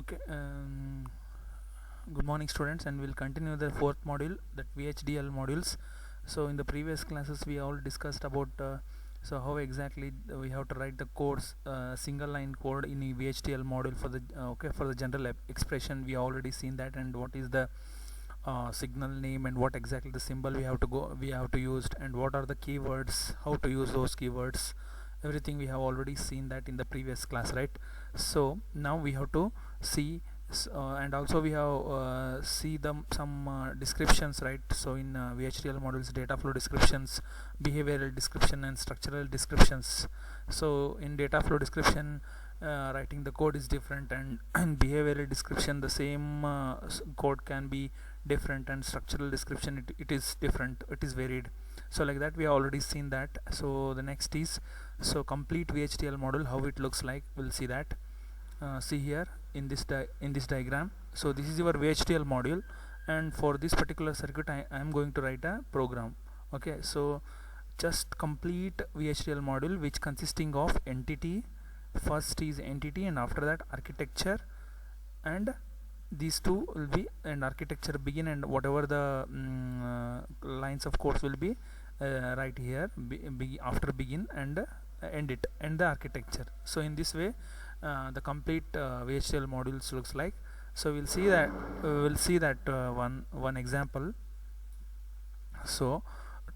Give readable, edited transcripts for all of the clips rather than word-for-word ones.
Okay, good morning students, and we'll continue the fourth module, that VHDL modules. So in the previous classes we all discussed about so how exactly we have to write the codes, single line code in a VHDL module for the for the general expression. We already seen that, and what is the signal name and what exactly the symbol we have to use, and what are the keywords, how to use those keywords. Everything we have already seen that in the previous class, right? So now we have to see and also we have see some descriptions, right? So in VHDL modules, data flow descriptions, behavioral description, and structural descriptions. So in data flow description, writing the code is different, and in behavioral description the same code can be different, and structural description it is different, it is varied. So like that we have already seen that. So the next is complete VHDL model, how it looks like. We'll see that. See here in this diagram. So this is your VHDL module, and for this particular circuit I am going to write a program. Okay, so just complete VHDL module, which consisting of entity. First is entity, and after that architecture, and these two will be, and architecture begin, and whatever the lines of codes will be right here after begin and end it, and the architecture. So in this way the complete VHDL modules looks like. So we'll see that one example. So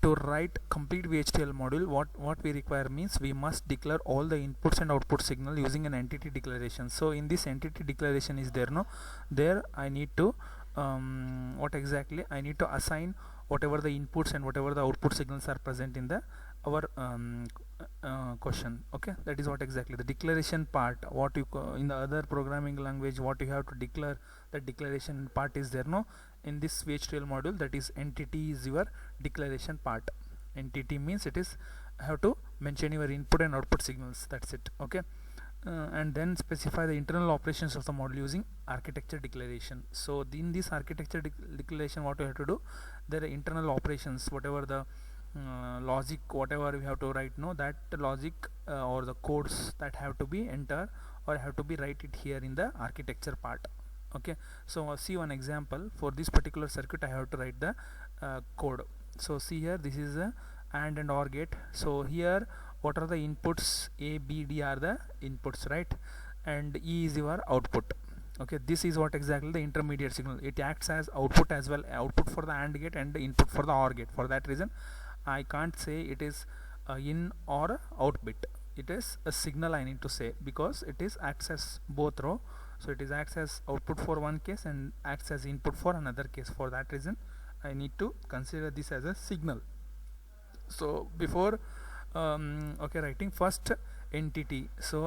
to write complete VHDL module, what we require means we must declare all the inputs and output signal using an entity declaration. So in this entity declaration is there I need to what exactly I need to assign whatever the inputs and whatever the output signals are present in the our question. Okay, that is what exactly the declaration part. What you in the other programming language, what you have to declare, the declaration part is there. No, in this VHDL module, that is entity is your declaration part. Entity means it is have to mention your input and output signals. That's it. Okay, and then specify the internal operations of the module using architecture declaration. So in this architecture declaration, what you have to do, there are internal operations, whatever the logic, whatever we have to write, no, that logic or the codes that have to be enter or have to be write it here in the architecture part. Okay, so see one example. For this particular circuit I have to write the code. So see here, this is a AND and OR gate. So here what are the inputs? A, B, D are the inputs, right? And E is your output. Okay, this is what exactly the intermediate signal. It acts as output as well, output for the AND gate and input for the OR gate. For that reason I can't say it is in or out bit. It is a signal I need to say, because it is acts as both row. So it is acts as output for one case and acts as input for another case. For that reason I need to consider this as a signal. So before writing first entity, so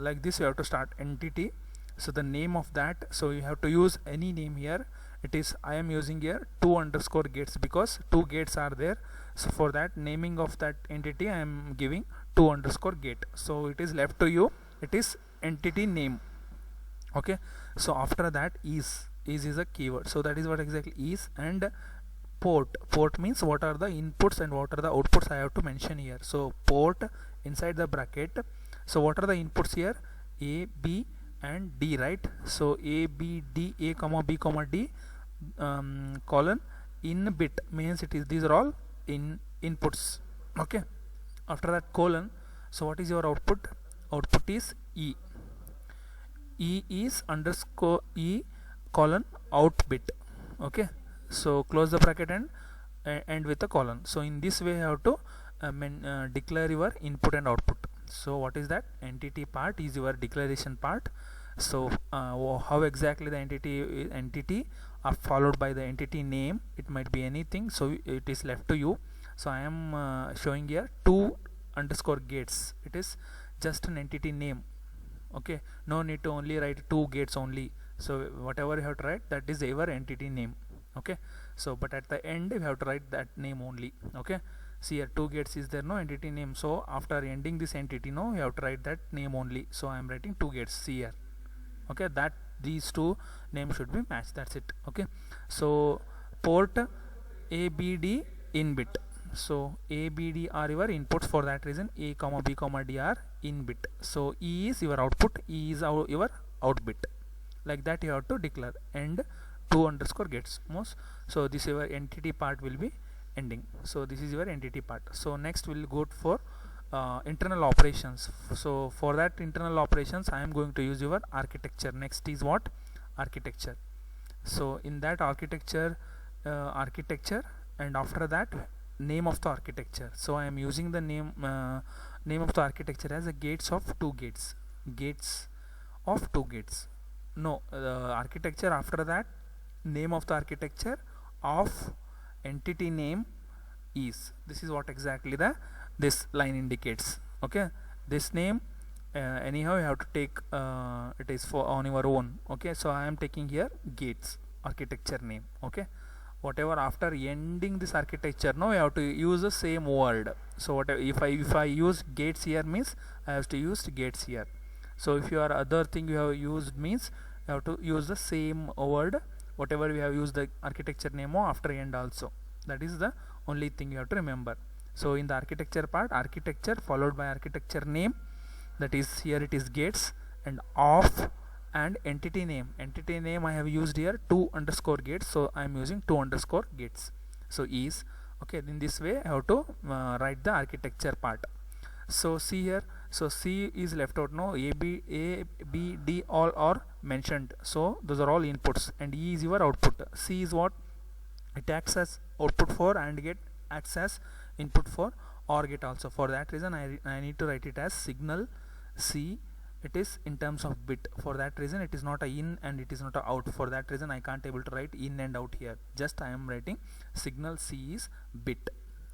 like this you have to start entity. So the name of that, so you have to use any name here. It is I am using here 2 underscore gates, because 2 gates are there. So for that naming of that entity I am giving 2 underscore gate. So it is left to you, it is entity name. Okay, so after that is a keyword. So that is what exactly is. And port means what are the inputs and what are the outputs I have to mention here. So port inside the bracket. So what are the inputs here? A, B and D, right? So A, B, D, A comma B comma D colon in bit means it is, these are all in inputs. Okay, after that colon. So what is your output? Output is E. E is underscore E colon out bit. Okay, so close the bracket and end with a colon. So in this way you have to declare your input and output. So what is that? Entity part is your declaration part. So how exactly the entity are followed by the entity name. It might be anything, so it is left to you. So I am showing here 2 underscore gates. It is just an entity name. Okay, no need to only write 2 gates only. So whatever you have to write, that is your entity name. Okay, so but at the end you have to write that name only. Okay, see here 2 gates is there, no entity name. So after ending this entity, no, you have to write that name only. So I am writing 2 gates. See here. Okay, that these 2 names should be matched. That's it. Okay, so port A, B, D in bit. So A, B, D are your inputs. For that reason A comma B comma D are in bit. So E is your output, E is your out bit. like that you have to declare end 2 underscore gets most. So this your entity part will be ending. So this is your entity part. So next we'll go for internal operations. So for that internal operations I am going to use your architecture. Next is what? Architecture. So in that architecture, and after that name of the architecture. So I am using the name of the architecture as a gates of 2 gates. Gates of 2 gates. No, architecture, after that name of the architecture of entity name is. This is what exactly the this line indicates. Okay, this name anyhow you have to take it is for on your own. Okay, so I am taking here gates architecture name. Okay, whatever after ending this architecture, now you have to use the same word. So whatever, if I use gates here means I have to use gates here. So if your other thing you have used means you have to use the same word whatever we have used the architecture name after end also. That is the only thing you have to remember. So in the architecture part, architecture followed by architecture name, that is here it is gates, and of and entity name. Entity name I have used here 2 underscore gates, so I am using 2 underscore gates. So is. Okay, in this way I have to write the architecture part. So see here, so C is left out. No, A, B, D all are mentioned, so those are all inputs, and E is your output. C is what? It acts as output for AND gate, acts as input for OR gate also. For that reason I need to write it as signal C. It is in terms of bit. For that reason it is not a in and it is not a out. For that reason I can't able to write in and out here. Just I am writing signal C is bit.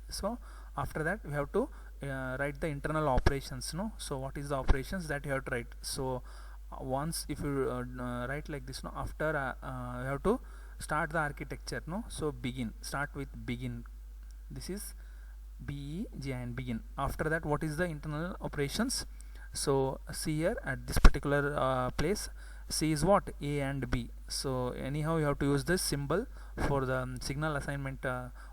So after that we have to write the internal operations. No, so what is the operations that you have to write? So once if you write like this, no, after you have to start the architecture. No, so begin, start with begin. This is BEGIN, begin. After that what is the internal operations? So see here at this particular place, C is what? A and B. So anyhow you have to use this symbol for the signal assignment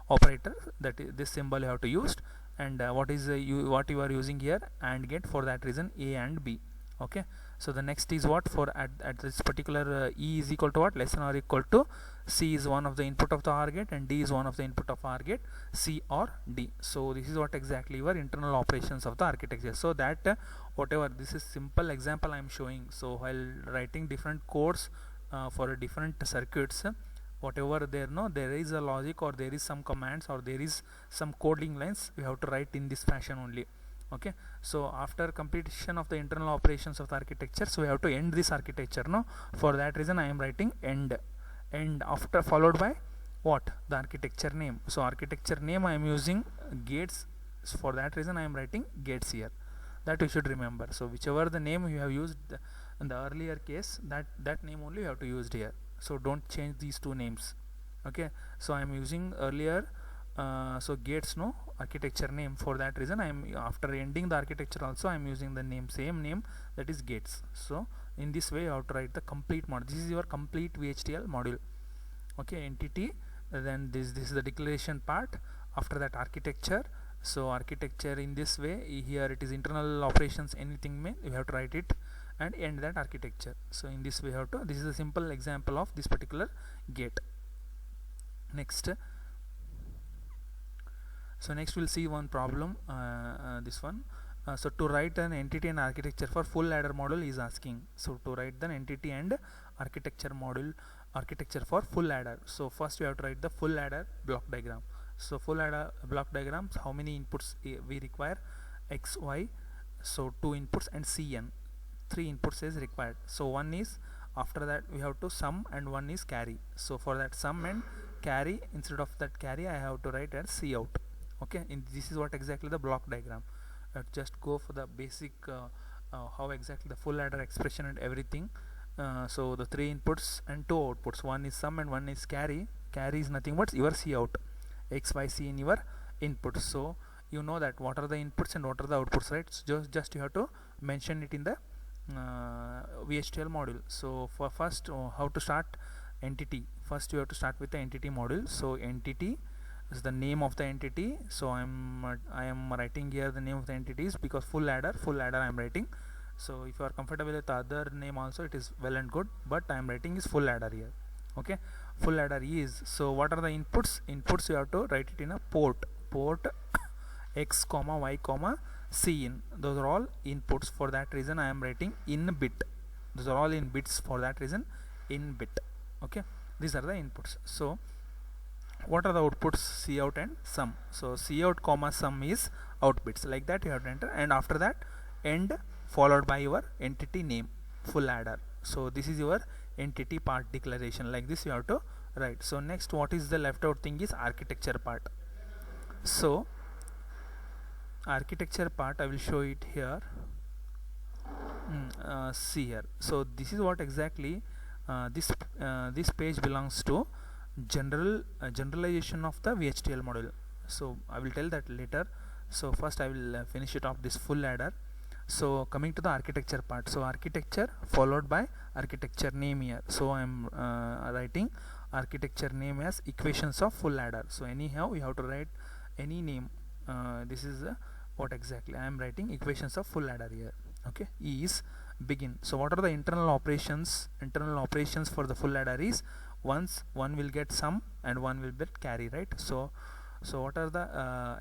operator. That is this symbol you have to use. And what is what you are using here? AND gate. For that reason A and B. Okay, so the next is what? For at this particular E is equal to what? Less than or equal to C is one of the input of the OR gate and D is one of the input of OR gate, C or D. So this is what exactly your internal operations of the architecture. So that whatever, this is simple example I am showing. So while writing different codes for different circuits, whatever there is a logic or there is some commands or there is some coding lines, we have to write in this fashion only. Okay, so after completion of the internal operations of the architecture, so we have to end this architecture. No, for that reason I am writing end after followed by what? The architecture name. So architecture name I am using gates. So for that reason I am writing gates here. That you should remember. So whichever the name you have used in the earlier case, that name only you have to use here. So don't change these two names. Okay, so I am using earlier so gates, no, architecture name. For that reason I am, after ending the architecture also I am using the name, same name, that is gates. So in this way you have to write the complete module. This is your complete VHDL module. Okay, entity, then this is the declaration part. After that architecture. So architecture in this way, here it is internal operations, anything may you have to write it and end that architecture. So in this way you have to, this is a simple example of this particular gate. Next, so next we'll see one problem, this one. So to write an entity and architecture for full adder module is asking. So to write the entity and architecture module, architecture for full adder. So first we have to write the full adder block diagram. So full adder block diagrams, how many inputs we require? X, Y, so 2 inputs, and Cn, 3 inputs is required. So one is, after that we have to sum, and one is carry. So for that sum and carry, instead of that carry I have to write as C out. Okay, this is what exactly the block diagram. Just go for the basic how exactly the full adder expression and everything. So the 3 inputs and 2 outputs, one is sum and one is carry. Carry is nothing but your C out, X, Y, C in your inputs. So you know that what are the inputs and what are the outputs, right? So just you have to mention it in the VHDL module. So for first how to start entity, first you have to start with the entity module. So entity is the name of the entity. So I am writing here the name of the entities because full adder I am writing. So if you are comfortable with the other name also, it is well and good, but I am writing is full adder here. Okay, full adder is, so what are the inputs you have to write it in a port x comma y comma c in. Those are all inputs. For that reason I am writing in bit. Those are all in bits. For that reason in bit. Okay, these are the inputs. So what are the outputs? Cout and sum. So cout comma sum is out bits, like that you have to enter, and after that end followed by your entity name, full adder. So this is your entity part declaration, like this you have to write. So next, what is the left out thing is architecture part. So architecture part I will show it here. See here. So this is what exactly this page belongs to generalization of the VHDL module. So I will tell that later. So first I will finish it off this full adder. So coming to the architecture part, so architecture followed by architecture name here. So I am writing architecture name as equations of full adder. So anyhow you have to write any name. This is what exactly I am writing, equations of full adder here. Okay, is begin. So what are the internal operations for the full adder is, once one will get sum and one will get carry, right? So what are the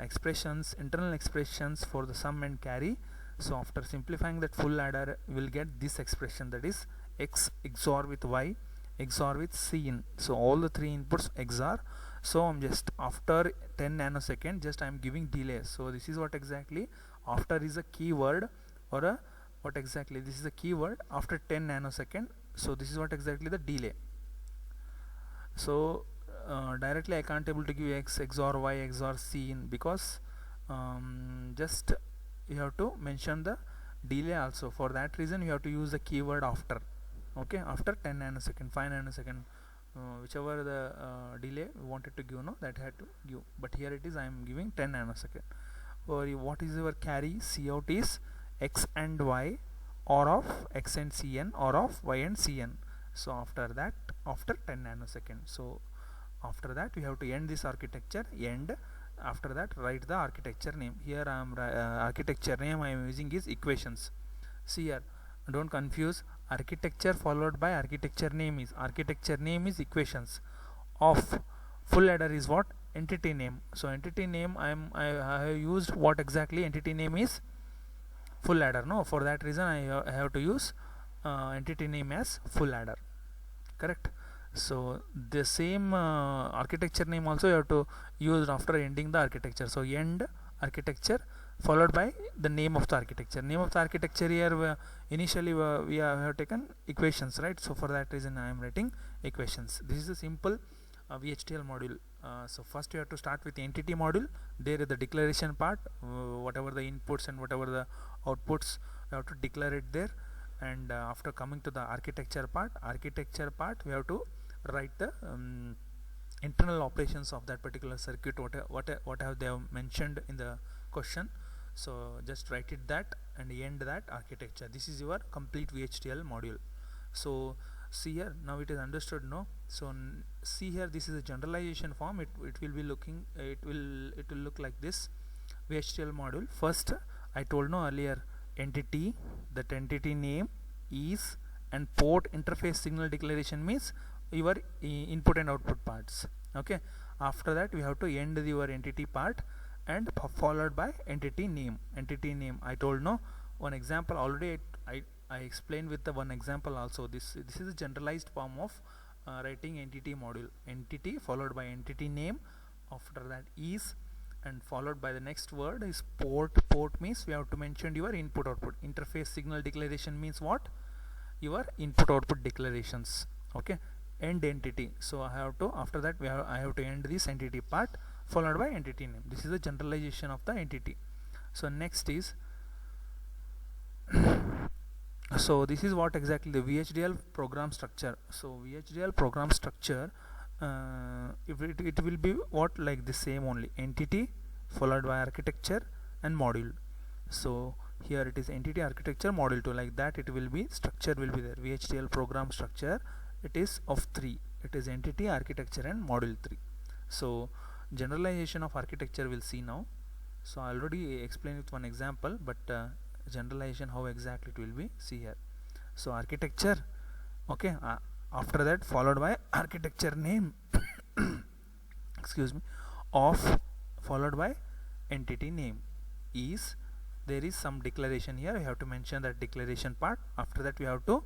internal expressions for the sum and carry? So after simplifying that, full adder will get this expression, that is x XOR with y XOR with c in. So all the three inputs XOR. So I'm just after 10 nanosecond, just I'm giving delay. So this is what exactly after is a keyword, or a what exactly this is a keyword after 10 nanosecond. So this is what exactly the delay. So directly I can't able to give x XOR y XOR c in, because just you have to mention the delay also. For that reason you have to use the keyword after. Okay, after 10 nanosecond, 5 nanosecond, whichever the delay we wanted to give, no, that had to give, but here it is I am giving 10 nanosecond. Or what is your carry? Cout is x and y, or of x and cn, or of y and cn. So after that, after 10 nanosecond, so after that we have to end this architecture, end. After that write the architecture name. Here I am architecture name I am using is equations. See here, don't confuse, architecture followed by architecture name is equations of full adder is what? Entity name. So entity name I have used what exactly? Entity name is full adder, no? For that reason I have to use entity name as full adder, correct? So the same architecture name also you have to use after ending the architecture. So end architecture followed by the name of the architecture. Name of the architecture here initially we have taken equations, right? So for that reason I am writing equations. This is a simple VHDL module. So first you have to start with the entity module. There is the declaration part, whatever the inputs and whatever the outputs you have to declare it there. And after coming to the architecture part we have to write the internal operations of that particular circuit, what have they have mentioned in the question. So just write it that and end that architecture. This is your complete VHDL module. So see here, now it is understood, no? So see here, this is a generalization form. It will be looking, it will look like this. VHDL module, first I told no earlier, entity, that entity name is, and port interface signal declaration means your input and output parts. Okay, after that we have to end your entity part and followed by entity name. I told no, one example already I explained with the one example also. This is a generalized form of writing entity module. Entity followed by entity name, after that is, and followed by the next word is port. Port means we have to mention your input output. Interface signal declaration means what? Your input output declarations. Okay, end entity. So I have to, after that I have to end this entity part followed by entity name. This is the generalization of the entity. So next is so this is what exactly the VHDL program structure. So VHDL program structure, it will be what, like the same only, entity followed by architecture and module. So here it is entity, architecture, module 2, like that it will be, structure will be there. VHDL program structure, it is of 3, it is entity, architecture and module 3. So generalization of architecture we'll see now. So I already explained with one example, but generalization how exactly it will be. See here. So architecture, okay, after that followed by architecture name excuse me, of followed by entity name. Is there is some declaration here, you have to mention that declaration part. After that we have to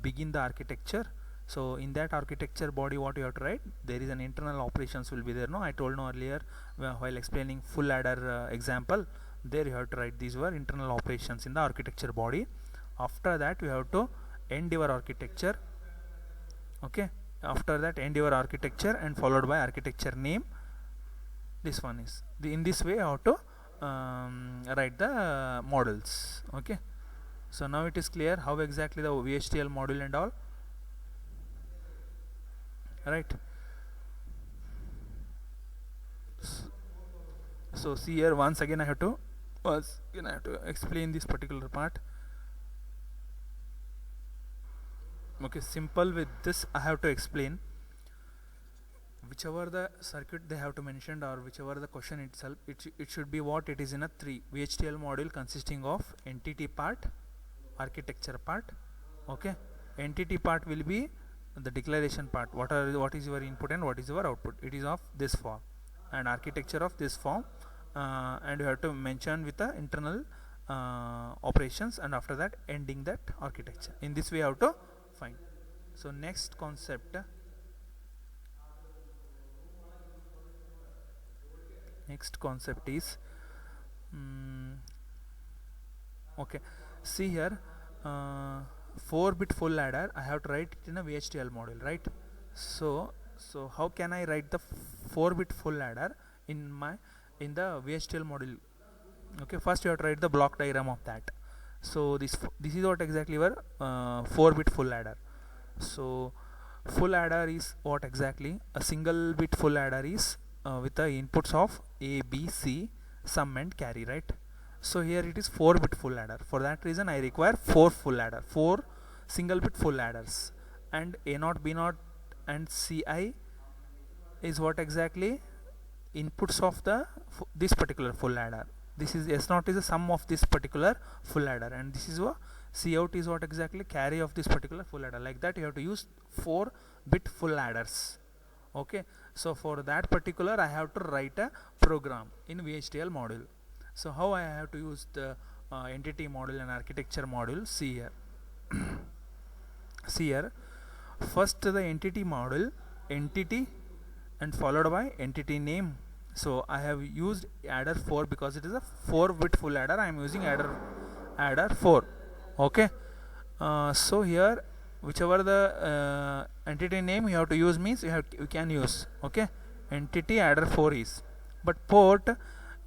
begin the architecture. So in that architecture body, what you have to write, there is an internal operations will be there. No, I told no earlier while explaining full adder example, there you have to write these were internal operations in the architecture body. After that we have to end your architecture, okay. After that end your architecture and followed by architecture name. This one is in this way how to write the models, okay. So now it is clear how exactly the VHDL module and all, right. So see here, once again I have to explain this particular part. Okay, simple with this I have to explain. Whichever the circuit they have to mention or whichever the question itself, it should be what it is in a 3 VHDL module consisting of entity part, architecture part, okay. Entity part will be the declaration part, what is your input and what is your output, it is of this form, and architecture of this form, and you have to mention with the internal operations, and after that ending that architecture. In this way you have to find. So next concept is okay, see here, 4-bit full adder I have to write it in a VHDL module, right. So how can I write the 4-bit full adder in the VHDL module? Okay, first you have to write the block diagram of that. So this is what exactly your 4-bit full adder. So full adder is what exactly? A single bit full adder is with the inputs of A, B, C, sum and carry, right. So here it is 4-bit full adder. For that reason I require 4 full adder, 4 single bit full adders, and A0, B0 and Ci is what exactly? Inputs of the this particular full adder. This is S0 is the sum of this particular full adder, and this is what Cout is what exactly? Carry of this particular full adder. Like that you have to use 4-bit full adders, okay. So for that particular I have to write a program in VHDL module. So how I have to use the entity module and architecture module? See here. See here, first the entity module, entity and followed by entity name. So I have used adder 4 because it is a 4-bit full adder. I am using adder 4, okay. So here whichever the entity name you have to use means you can use, okay. Entity adder 4 is, but port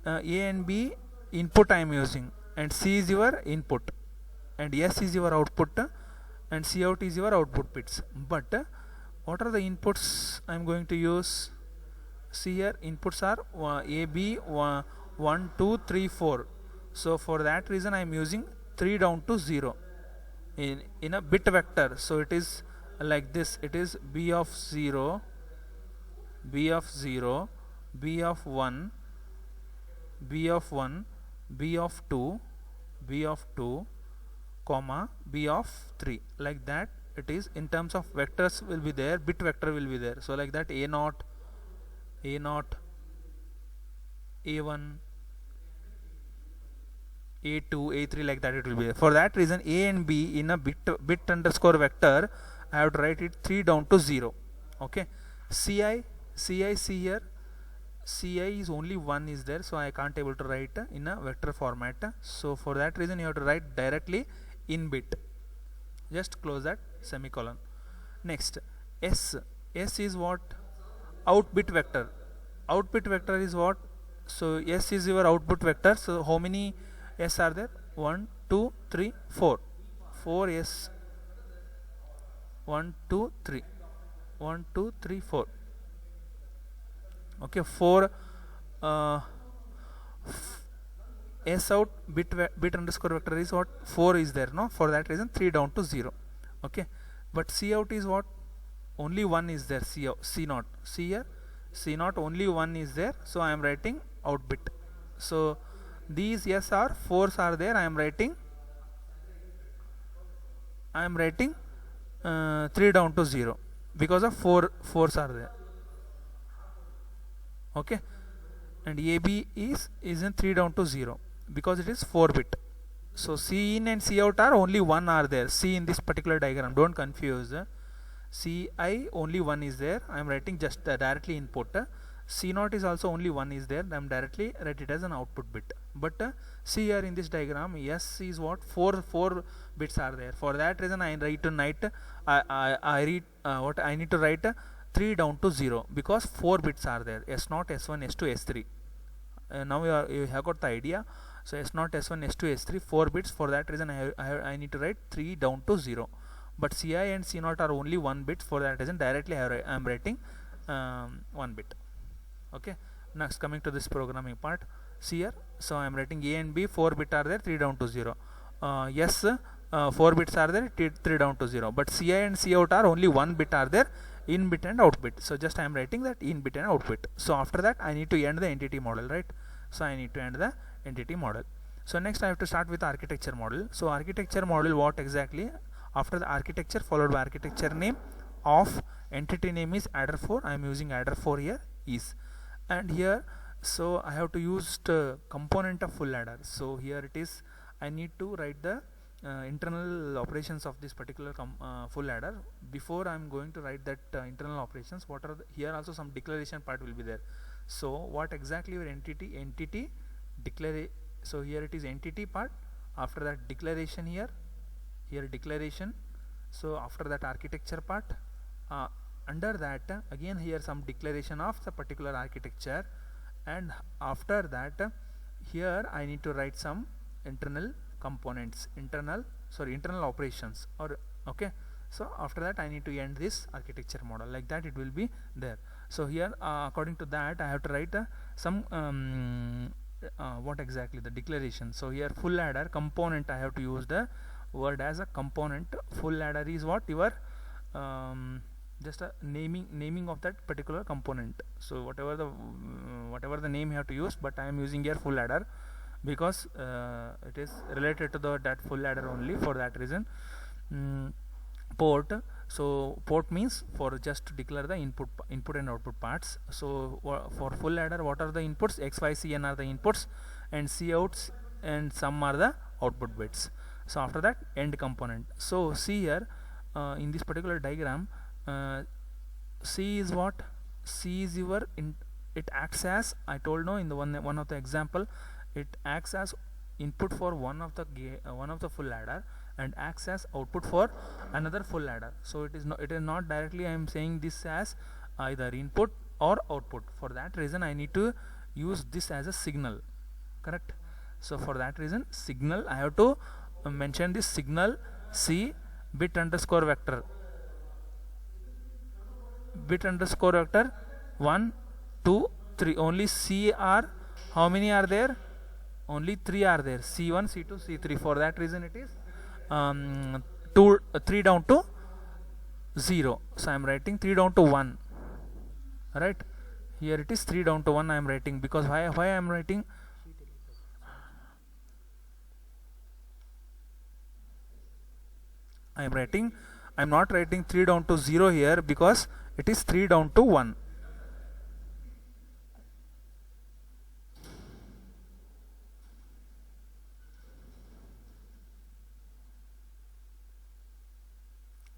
A and B input I am using, and C is your input, and S is your output, and Cout is your output bits. But what are the inputs I am going to use? See here, inputs are A, B, 1, 2, 3, 4. So for that reason I am using 3 down to 0 in a bit vector. So it is like this, it is B of 0, B of 0, B of 1, B of 1, B of 2, B of 2, comma B of 3. Like that it is in terms of vectors will be there, bit vector will be there. So like that A0, A0, A1, A2, A3, like that it will be there. For that reason A and B in a bit underscore vector I have to write it 3 down to 0, okay. Ci see here, Ci is only 1 is there, so I can't able to write in a vector format. So for that reason you have to write directly in bit. Just close that semicolon. Next, S is what? Out bit vector. Out bit vector is what? So S is your output vector. So how many S are there? 1, 2, 3, 4. 4 S. 1, 2, 3. 1, 2, 3, 4. Okay, 4 S out bit underscore vector is what? 4 is there, no? For that reason 3 down to 0. Okay, but C out is what? Only 1 is there. C naught. See here, C naught only 1 is there, so I am writing out bit. So these S are 4s are there. I am writing 3 down to 0 because of 4s are there. Okay, and AB is in 3 down to 0 because it is 4 bit. So C in and C out are only 1 are there. C in this particular diagram, don't confuse. CI only 1 is there. I am writing just directly input. C0 is also only 1 is there. I am directly write it as an output bit. But see here in this diagram, S is what 4 bits are there. For that reason, I write to night. I read what I need to write 3 down to 0 because 4 bits are there. S0, S1, S2, S3. Now you have got the idea. So S0, S1, S2, S3 4 bits. For that reason, I need to write 3 down to 0. But CI and C0 are only 1 bit. For that reason, directly I am writing 1 bit. Okay, next coming to this programming part. See here, so I am writing A and B 4 bit are there, 3 down to 0. Yes, 4 bits are there, 3 down to 0. But CI and C out are only 1 bit are there, in bit and out bit. So just I am writing that in bit and out bit. So after that I need to end the entity model, right? So I need to end the entity model. So next I have to start with the architecture model. So architecture model, what exactly? After the architecture followed by architecture name of entity name is adder4. I am using adder4 here is, and here so I have to use the component of full adder. So here it is, I need to write the internal operations of this particular full adder. Before I am going to write that internal operations, what are here also some declaration part will be there. So what exactly your entity declare. So here it is entity part. After that declaration, here declaration. So after that architecture part, under that again here some declaration of the particular architecture, and after that here I need to write some internal components, internal operations, or okay. So after that I need to end this architecture model, like that it will be there. So here according to that I have to write some what exactly the declaration. So here full adder component, I have to use the word as a component. Full adder is what your just a naming of that particular component. So whatever the name you have to use, but I am using here full adder because it is related to that full adder only. For that reason, port. So port means for just to declare the input and output parts. So for full adder, what are the inputs? X, Y, C, N are the inputs, and C outs and some are the output bits. So after that end component. So see here in this particular diagram, C is what? C is your it acts as, I told no in the one of the example, it acts as input for one of the full adder and acts as output for another full adder. So it is not directly I am saying this as either input or output. For that reason I need to use this as a signal, correct? So for that reason signal, I have to mention this signal C bit underscore vector 1 2 3. Only C are, how many are there? Only 3 are there, C1 C2 C3. For that reason it is 3 down to 0. So I am writing 3 down to 1, right? Here it is 3 down to 1 I am writing, because why I am writing, I am not writing 3 down to 0 here because it is 3 down to 1.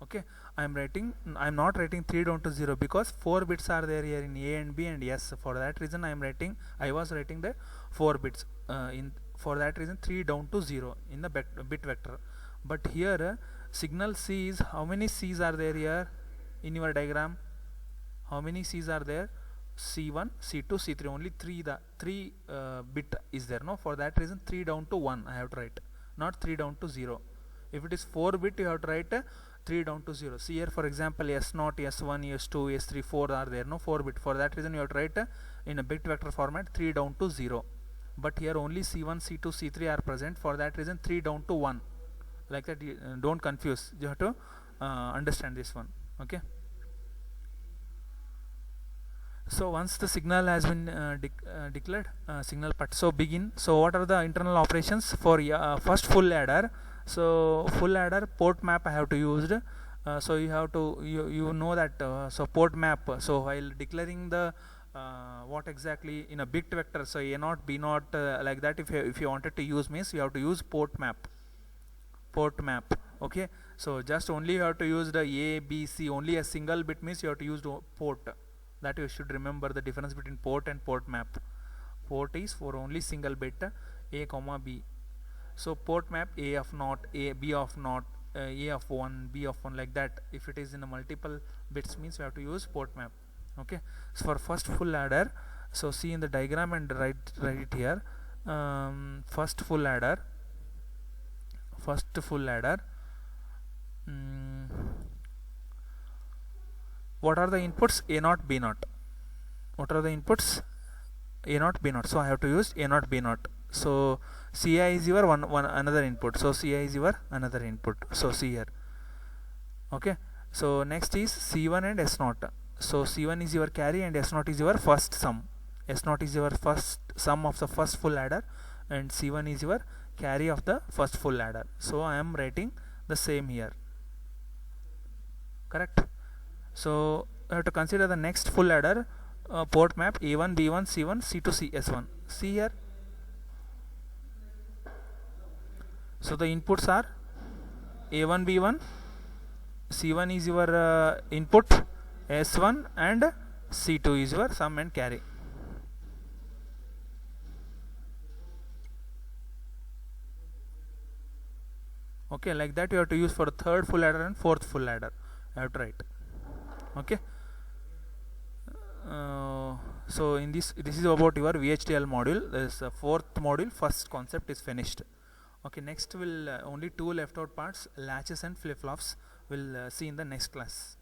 Okay, I am not writing 3 down to 0 because 4 bits are there here in A and B and S. For that reason I was writing the 4 bits for that reason 3 down to 0 in the bit vector. But here signal C is, how many C's are there here in your diagram? How many C's are there? C1 C2 C3. Only 3 bit is there, no? For that reason 3 down to 1 I have to write, not 3 down to 0. If it is 4 bit you have to write 3 down to 0. See here for example S0 S1 S2 S3 4 are there, no? 4 bit. For that reason you have to write in a bit vector format 3 down to 0. But here only C1 C2 C3 are present. For that reason 3 down to 1, like that. Don't confuse, you have to understand this one, okay? So once the signal has been declared, signal part, so begin. So what are the internal operations for first full adder? So full adder port map I have to use. So you have to you know that so port map. So while declaring the what exactly in a bit vector, so a0 b0 like that, if you wanted to use means you have to use port map. Okay, so just only you have to use the a b c, only a single bit means you have to use the port. That you should remember the difference between port and port map. Port is for only single bit a comma b. So port map a of naught, a b of naught, a of 1, b of 1, like that. If it is in a multiple bits means you have to use port map. Okay, so for first full adder, so see in the diagram and write it here. First full adder, what are the inputs? A0 b0. What are the inputs? A0 b0. So I have to use A0 b0. So Ci is your one another input. So Ci is your another input. So see here. Okay, so next is C1 and S0. So C1 is your carry and S0 is your first sum. S0 is your first sum of the first full adder, and C1 is your carry of the first full adder. So I am writing the same here. Correct. So I have to consider the next full adder, port map A1 B1 C1 C2 CS1. See here. So the inputs are A1 B1, C1 is your input, S1, and C2 is your sum and carry. Okay, like that you have to use for third full adder and fourth full adder. I have to write. Okay, so in this is about your VHDL module. This fourth module, first concept is finished. Okay, next will only two left out parts, latches and flip-flops, we'll see in the next class.